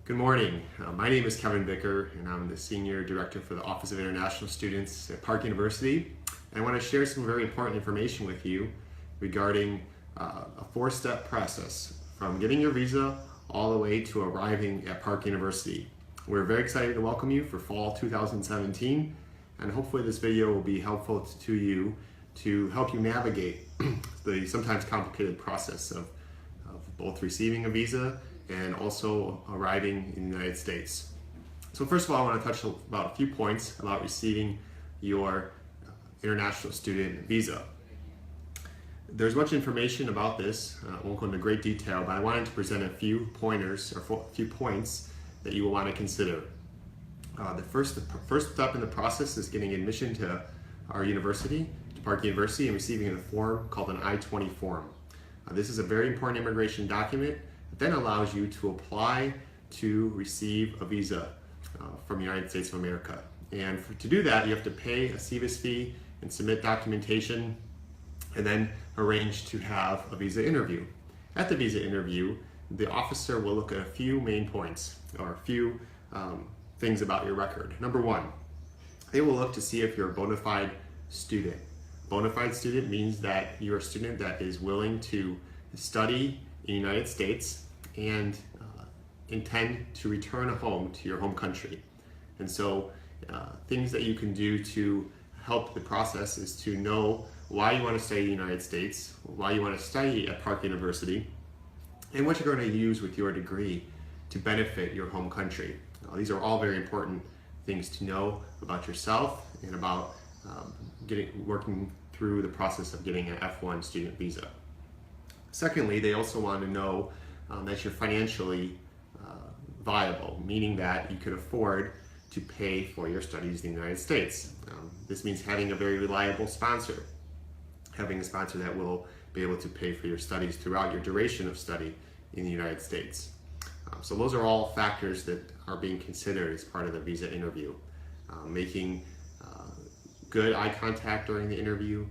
Good morning. My name is Kevin Bicker, and I'm the Senior Director for the Office of International Students at Park University. And I want to share some very important information with you regarding a four-step process from getting your visa all the way to arriving at Park University. We're very excited to welcome you for fall 2017, and hopefully this video will be helpful to you to help you navigate the sometimes complicated process of both receiving a visa and also arriving in the United States. So first of all, I want to touch about a few points about receiving your international student visa. There's much information about this. I won't go into great detail, but I wanted to present a few pointers or a few points that you will want to consider. The first step in the process is getting admission to our university, to Park University, and receiving a form called an I-20 form. This is a very important immigration document that then allows you to apply to receive a visa from the United States of America. And to do that, you have to pay a CVIS fee and submit documentation and then arrange to have a visa interview. At the visa interview, the officer will look at a few main points or a few things about your record. Number one, they will look to see if you're a bona fide student. Bona fide student means that you're a student that is willing to study in the United States and intend to return home to your home country. And so things that you can do to help the process is to know why you want to study in the United States, why you want to study at Park University, and what you're going to use with your degree to benefit your home country. These are all very important things to know about yourself and about working through the process of getting an F1 student visa. Secondly, they also want to know that you're financially viable, meaning that you could afford to pay for your studies in the United States. This means having a very reliable sponsor, having a sponsor that will be able to pay for your studies throughout your duration of study in the United States. So those are all factors that are being considered as part of the visa interview. Making good eye contact during the interview,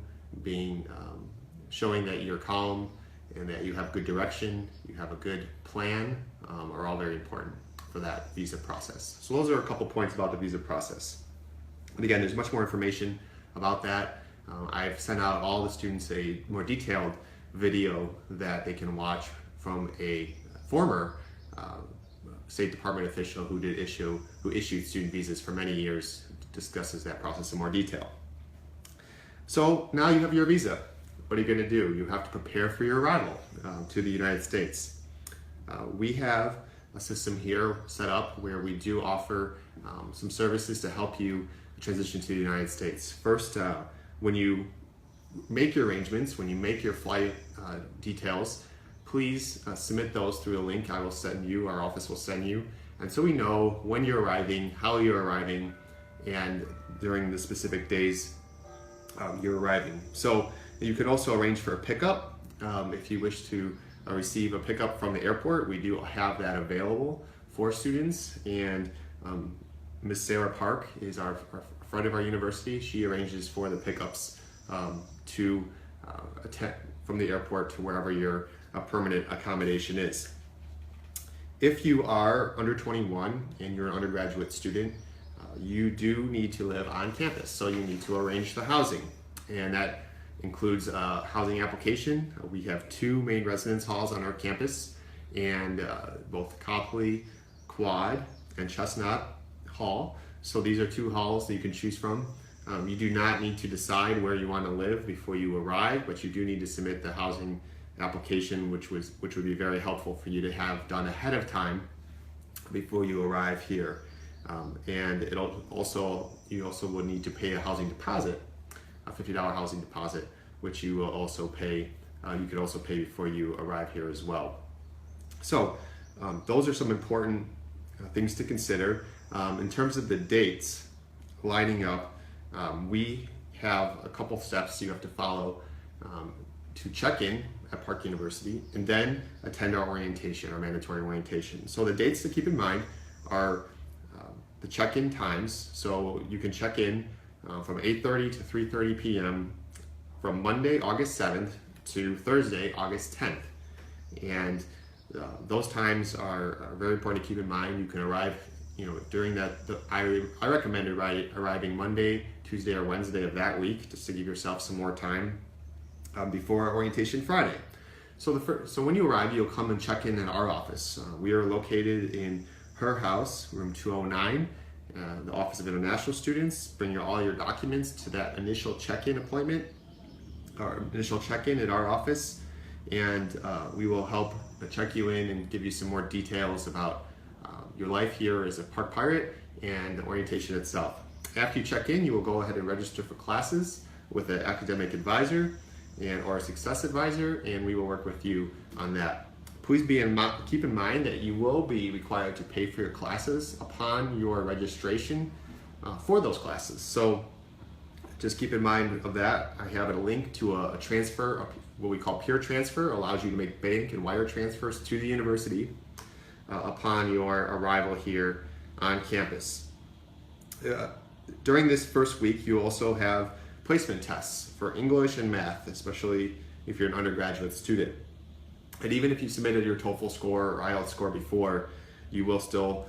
showing that you're calm and that you have good direction, you have a good plan, are all very important for that visa process. So those are a couple points about the visa process. And again, there's much more information about that. I've sent out all the students a more detailed video that they can watch from a former State Department official who issued student visas for many years, discusses that process in more detail. So now you have your visa. What are you going to do? You have to prepare for your arrival to the United States. We have a system here set up where we do offer some services to help you transition to the United States. First, when you make your arrangements, when you make your flight details, please submit those through a link I will send you, our office will send you. And so we know when you're arriving, how you're arriving, and during the specific days you're arriving. So you can also arrange for a pickup. If you wish to receive a pickup from the airport, we do have that available for students. And Ms. Sarah Park is our friend of our university. She arranges for the pickups to attend from the airport to wherever your permanent accommodation is. If you are under 21 and you're an undergraduate student, you do need to live on campus. So you need to arrange the housing, and that includes a housing application. We have two main residence halls on our campus, and both Copley Quad and Chestnut Hall. So these are two halls that you can choose from. You do not need to decide where you want to live before you arrive, but you do need to submit the housing application, which would be very helpful for you to have done ahead of time before you arrive here. And you also would need to pay a housing deposit, a $50 housing deposit, which you will also pay. You could also pay before you arrive here as well. So those are some important things to consider. In terms of the dates lining up, we have a couple steps you have to follow to check in at Park University and then attend our orientation, our mandatory orientation. So the dates to keep in mind are the check-in times. So you can check in from 8:30 to 3:30 p.m. from Monday, August 7th to Thursday, August 10th. And Those times are very important to keep in mind. You can arrive, during that. I recommend arriving Monday, Tuesday, or Wednesday of that week, just to give yourself some more time before orientation Friday. So when you arrive, you'll come and check in at our office. We are located in her house, room 209, the Office of International Students. Bring all your documents to that initial check-in appointment, or initial check-in at our office, and we will help check you in and give you some more details about your life here as a Park Pirate and the orientation itself. After you check in, you will go ahead and register for classes with an academic advisor or a success advisor, and we will work with you on that. Please keep in mind that you will be required to pay for your classes upon your registration for those classes. So just keep in mind of that. I have a link to a transfer, what we call peer transfer, allows you to make bank and wire transfers to the university upon your arrival here on campus. During this first week, you also have placement tests for English and math, especially if you're an undergraduate student. And even if you submitted your TOEFL score or IELTS score before, you will still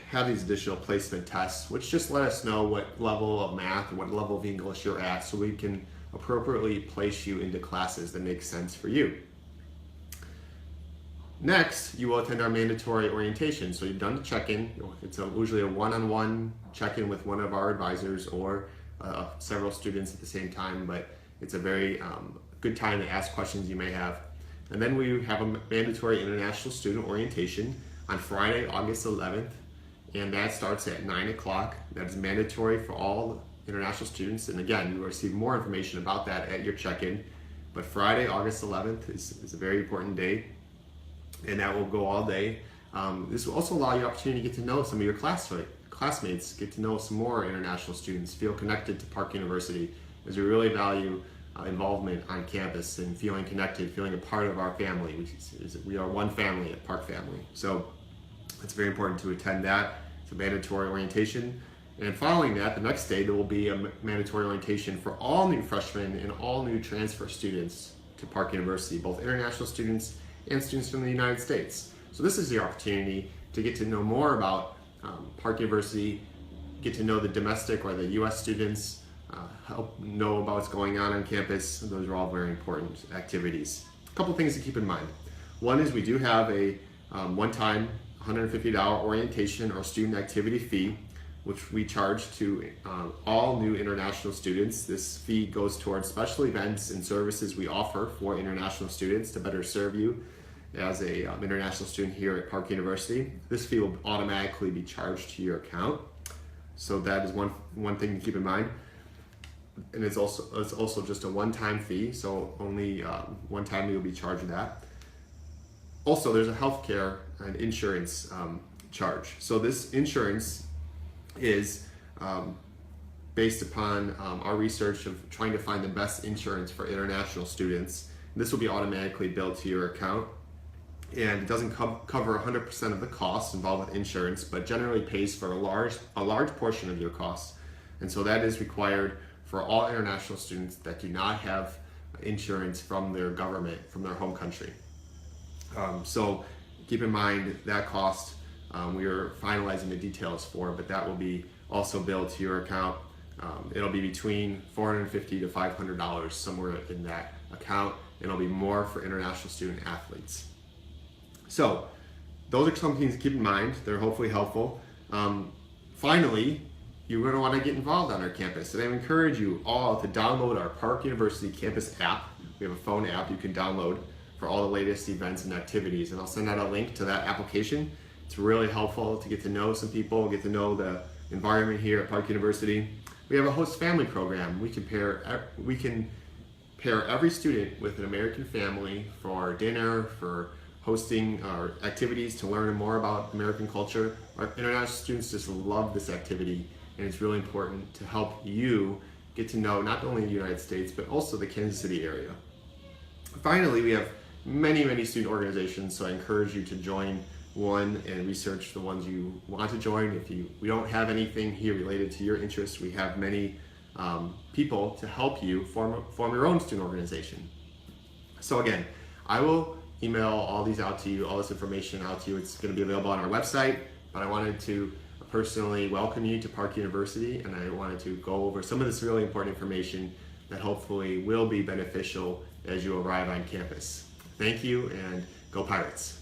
have these additional placement tests, which just let us know what level of math or what level of English you're at, so we can appropriately place you into classes that make sense for you. Next, you will attend our mandatory orientation. So you've done the check-in. It's usually a one-on-one check-in with one of our advisors or several students at the same time, but it's a very good time to ask questions you may have. And then we have a mandatory international student orientation on Friday, August 11th, and that starts at 9 o'clock. That is mandatory for all international students. And again, you will receive more information about that at your check-in. But Friday, August 11th is a very important day, and that will go all day. This will also allow you the opportunity to get to know some of your classmates, get to know some more international students, feel connected to Park University, as we really value involvement on campus and feeling connected, feeling a part of our family. We are one family at Park Family. So it's very important to attend that. It's a mandatory orientation. And following that, the next day, there will be a mandatory orientation for all new freshmen and all new transfer students to Park University, both international students and students from the United States. So this is the opportunity to get to know more about Park University, get to know the domestic or the U.S. students, help know about what's going on campus. Those are all very important activities. A couple things to keep in mind. One is we do have a one-time $150 orientation or student activity fee, which we charge to all new international students. This fee goes towards special events and services we offer for international students to better serve you as a international student here at Park University. This fee will automatically be charged to your account. So that is one thing to keep in mind. And it's also just a one-time fee, so only one time you'll be charged that. Also, there's a healthcare and insurance charge. So this insurance is based upon our research of trying to find the best insurance for international students. This will be automatically billed to your account, and it doesn't cover 100% of the costs involved with insurance, but generally pays for a large portion of your costs. And so that is required for all international students that do not have insurance from their government, from their home country. So keep in mind that cost. We are finalizing the details for, but that will be also billed to your account. It'll be between $450 to $500 somewhere in that account. It'll be more for international student athletes. So those are some things to keep in mind. They're hopefully helpful. Finally, you're going to want to get involved on our campus. And I encourage you all to download our Park University campus app. We have a phone app you can download for all the latest events and activities. And I'll send out a link to that application. It's really helpful to get to know some people, get to know the environment here at Park University. We have a host family program. We can pair every student with an American family for dinner, for hosting our activities to learn more about American culture. Our international students just love this activity, and it's really important to help you get to know not only the United States, but also the Kansas City area. Finally, we have many student organizations, so I encourage you to join one and research the ones you want to join. We don't have anything here related to your interests, we have many people to help you form your own student organization. So again, I will email all these out to you, all this information out to you. It's going to be available on our website, but I wanted to personally welcome you to Park University, and I wanted to go over some of this really important information that hopefully will be beneficial as you arrive on campus. Thank you, and go Pirates!